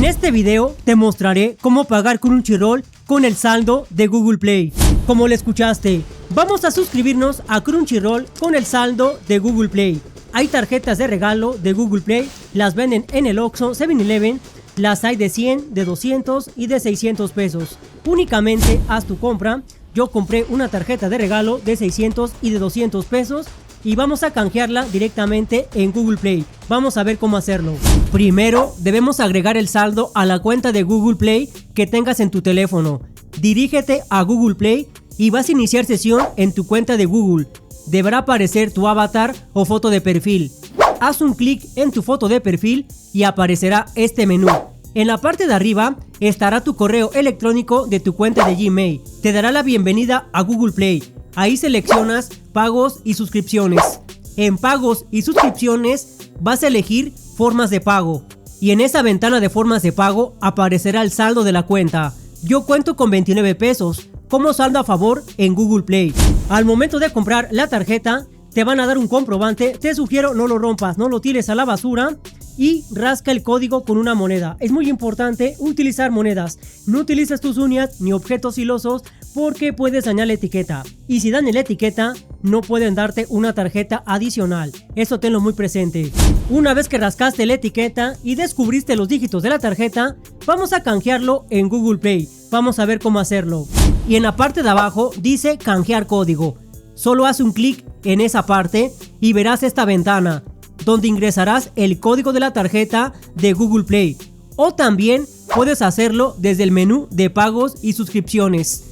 En este video te mostraré cómo pagar Crunchyroll con el saldo de Google Play. Como lo escuchaste, vamos a suscribirnos a Crunchyroll con el saldo de Google Play. Hay tarjetas de regalo de Google Play, las venden en el Oxxo, 7-Eleven, las hay de 100, de 200 y de 600 pesos. Únicamente haz tu compra. Yo compré una tarjeta de regalo de 600 y de 200 pesos y vamos a canjearla directamente en Google Play. Vamos a ver cómo hacerlo. Primero debemos agregar el saldo a la cuenta de Google Play que tengas en tu teléfono. Dirígete a Google Play y vas a iniciar sesión en tu cuenta de Google. Deberá aparecer tu avatar o foto de perfil. Haz un clic en tu foto de perfil y aparecerá este menú. En la parte de arriba estará tu correo electrónico de tu cuenta de Gmail. Te dará la bienvenida a Google Play. Ahí seleccionas pagos y suscripciones. En pagos y suscripciones vas a elegir formas de pago. Y en esa ventana de formas de pago aparecerá el saldo de la cuenta. Yo cuento con 29 pesos como saldo a favor en Google Play. Al momento de comprar la tarjeta te van a dar un comprobante. Te sugiero no lo rompas, no lo tires a la basura y rasca el código con una moneda. Es muy importante utilizar monedas. No utilices tus uñas ni objetos filosos porque puedes dañar la etiqueta. Y si dañan la etiqueta, no pueden darte una tarjeta adicional. Eso tenlo muy presente. Una vez que rascaste la etiqueta y descubriste los dígitos de la tarjeta, vamos a canjearlo en Google Play. Vamos a ver cómo hacerlo. Y en la parte de abajo dice canjear código. Solo haz un clic en esa parte y verás esta ventana donde ingresarás el código de la tarjeta de Google Play. O también puedes hacerlo desde el menú de pagos y suscripciones.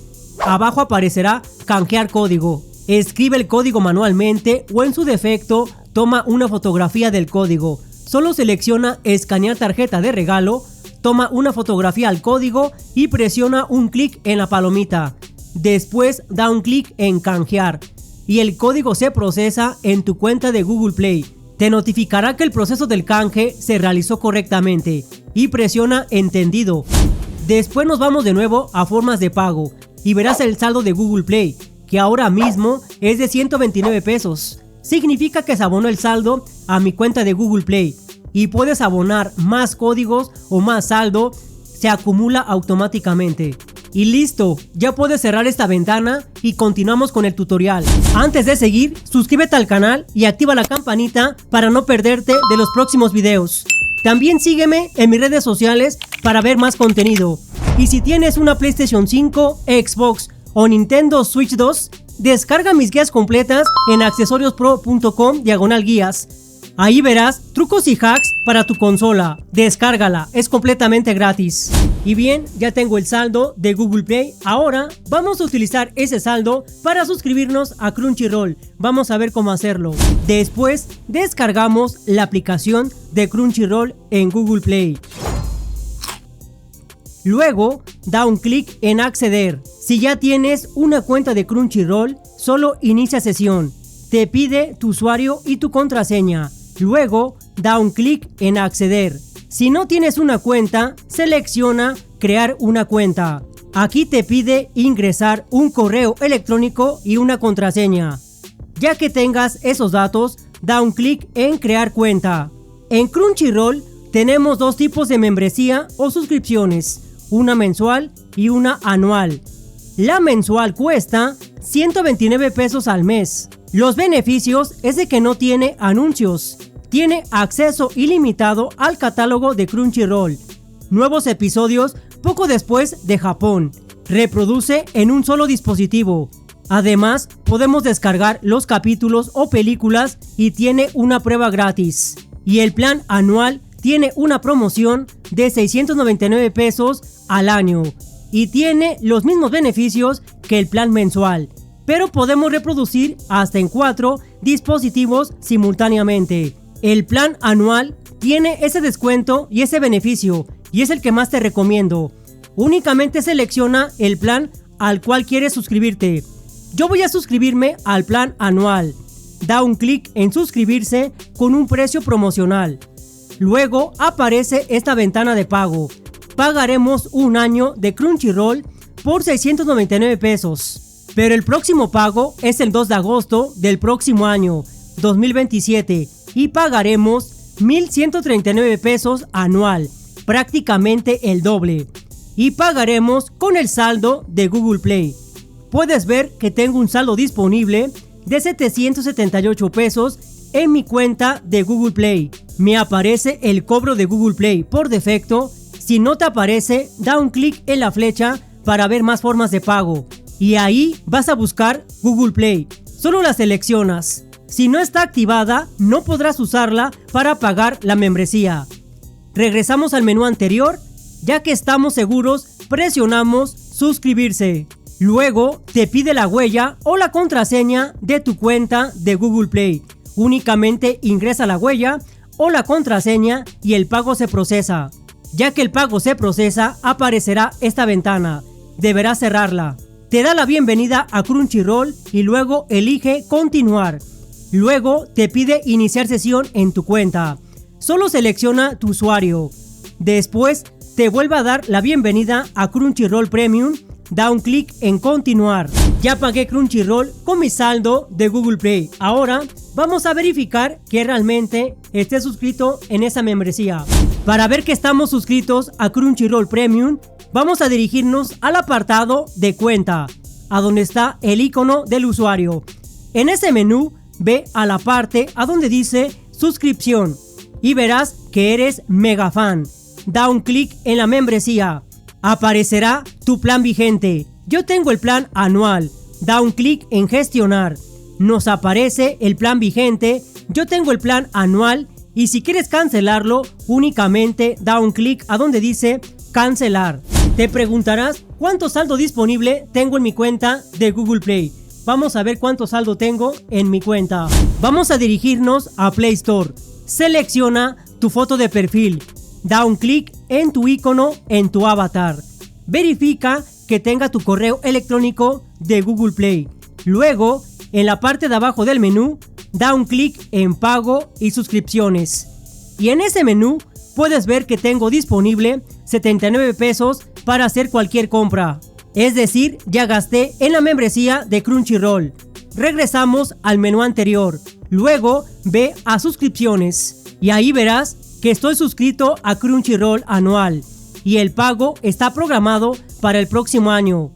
Abajo aparecerá canjear código. Escribe el código manualmente o en su defecto toma una fotografía del código. Solo selecciona escanear tarjeta de regalo, toma una fotografía al código y presiona un clic en la palomita. Después da un clic en canjear y el código se procesa en tu cuenta de Google Play. Te notificará que el proceso del canje se realizó correctamente y presiona entendido. Después nos vamos de nuevo a formas de pago y verás el saldo de Google Play, que ahora mismo es de 129 pesos. Significa que se abonó el saldo a mi cuenta de Google Play y puedes abonar más códigos o más saldo, se acumula automáticamente. Y listo, ya puedes cerrar esta ventana y continuamos con el tutorial. Antes de seguir, suscríbete al canal y activa la campanita para no perderte de los próximos videos. También sígueme en mis redes sociales para ver más contenido. Y si tienes una PlayStation 5, Xbox o Nintendo Switch 2, descarga mis guías completas en accesorios.pro.com/guías. Ahí verás trucos y hacks para tu consola. Descárgala, es completamente gratis. Y bien, ya tengo el saldo de Google Play. Ahora vamos a utilizar ese saldo para suscribirnos a Crunchyroll. Vamos a ver cómo hacerlo. Después descargamos la aplicación de Crunchyroll en Google Play. Luego da un clic en acceder. Si ya tienes una cuenta de Crunchyroll, solo inicia sesión. Te pide tu usuario y tu contraseña. Luego da un clic en acceder. Si no tienes una cuenta, selecciona crear una cuenta. Aquí te pide ingresar un correo electrónico y una contraseña. Ya que tengas esos datos, da un clic en crear cuenta. En Crunchyroll tenemos dos tipos de membresía o suscripciones, una mensual y una anual. La mensual cuesta 129 pesos al mes. Los beneficios es de que no tiene anuncios. Tiene acceso ilimitado al catálogo de Crunchyroll. Nuevos episodios poco después de Japón. Reproduce en un solo dispositivo. Además, podemos descargar los capítulos o películas y tiene una prueba gratis. Y el plan anual tiene una promoción de 699 pesos al año. Y tiene los mismos beneficios que el plan mensual. Pero podemos reproducir hasta en 4 dispositivos simultáneamente. El plan anual tiene ese descuento y ese beneficio y es el que más te recomiendo. Únicamente selecciona el plan al cual quieres suscribirte. Yo voy a suscribirme al plan anual. Da un clic en suscribirse con un precio promocional. Luego aparece esta ventana de pago. Pagaremos un año de Crunchyroll por 699 pesos. Pero el próximo pago es el 2 de agosto del próximo año, 2027. Y pagaremos 1,139 pesos anual. prácticamente el doble, y pagaremos con el saldo de Google Play. Puedes ver que tengo un saldo disponible de 778 pesos en mi cuenta de Google Play. Me aparece el cobro de Google Play por defecto. Si no te aparece, da un clic en la flecha para ver más formas de pago y ahí vas a buscar Google Play. Solo la seleccionas. Si no está activada, no podrás usarla para pagar la membresía. Regresamos al menú anterior. Ya que estamos seguros, presionamos suscribirse. Luego te pide la huella o la contraseña de tu cuenta de Google Play. Únicamente ingresa la huella o la contraseña y el pago se procesa. Ya que el pago se procesa, aparecerá esta ventana. Deberás cerrarla. Te da la bienvenida a Crunchyroll y luego elige continuar. Luego te pide iniciar sesión en tu cuenta. Solo selecciona tu usuario. Después te vuelve a dar la bienvenida a Crunchyroll Premium. Da un clic en continuar. Ya pagué Crunchyroll con mi saldo de Google Play. Ahora vamos a verificar que realmente esté suscrito en esa membresía. Para ver que estamos suscritos a Crunchyroll Premium, vamos a dirigirnos al apartado de cuenta, a donde está el icono del usuario. En ese menú, ve a la parte a donde dice suscripción y verás que eres mega fan. Da un clic en la membresía. Aparecerá tu plan vigente. Yo tengo el plan anual. Da un clic en gestionar. Nos aparece el plan vigente. Yo tengo el plan anual y si quieres cancelarlo, únicamente da un clic a donde dice cancelar. Te preguntarás cuánto saldo disponible tengo en mi cuenta de Google Play. Vamos a ver cuánto saldo tengo en mi cuenta. Vamos a dirigirnos a Play Store. Selecciona tu foto de perfil. Da un clic en tu icono en tu avatar. Verifica que tenga tu correo electrónico de Google Play. Luego, en la parte de abajo del menú, da un clic en pago y suscripciones. Y en ese menú puedes ver que tengo disponible 79 pesos para hacer cualquier compra. Es decir, ya gasté en la membresía de Crunchyroll. Regresamos al menú anterior. Luego, ve a suscripciones. Y ahí verás que estoy suscrito a Crunchyroll anual y el pago está programado para el próximo año.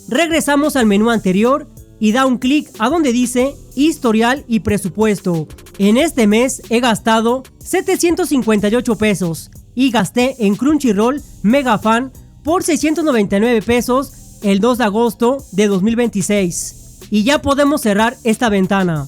Regresamos al menú anterior y da un clic a donde dice historial y presupuesto. En este mes he gastado 758 pesos y gasté en Crunchyroll Mega Fan por 699 pesos el 2 de agosto de 2026. Y ya podemos cerrar esta ventana.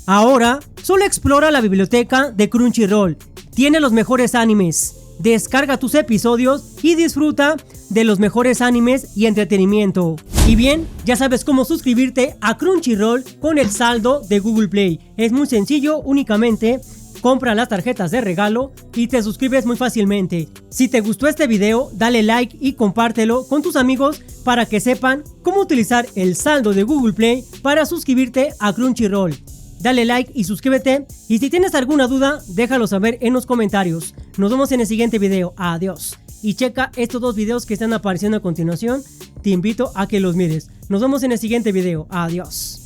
Ahora, solo explora la biblioteca de Crunchyroll. Tiene los mejores animes. Descarga tus episodios y disfruta de los mejores animes y entretenimiento. Y bien, ya sabes cómo suscribirte a Crunchyroll con el saldo de Google Play. Es muy sencillo, únicamente compra las tarjetas de regalo y te suscribes muy fácilmente. Si te gustó este video, dale like y compártelo con tus amigos para que sepan cómo utilizar el saldo de Google Play para suscribirte a Crunchyroll. Dale like y suscríbete, y si tienes alguna duda, déjalo saber en los comentarios. Nos vemos en el siguiente video. Adiós. Y checa estos dos videos que están apareciendo a continuación. Te invito a que los mires. Nos vemos en el siguiente video. Adiós.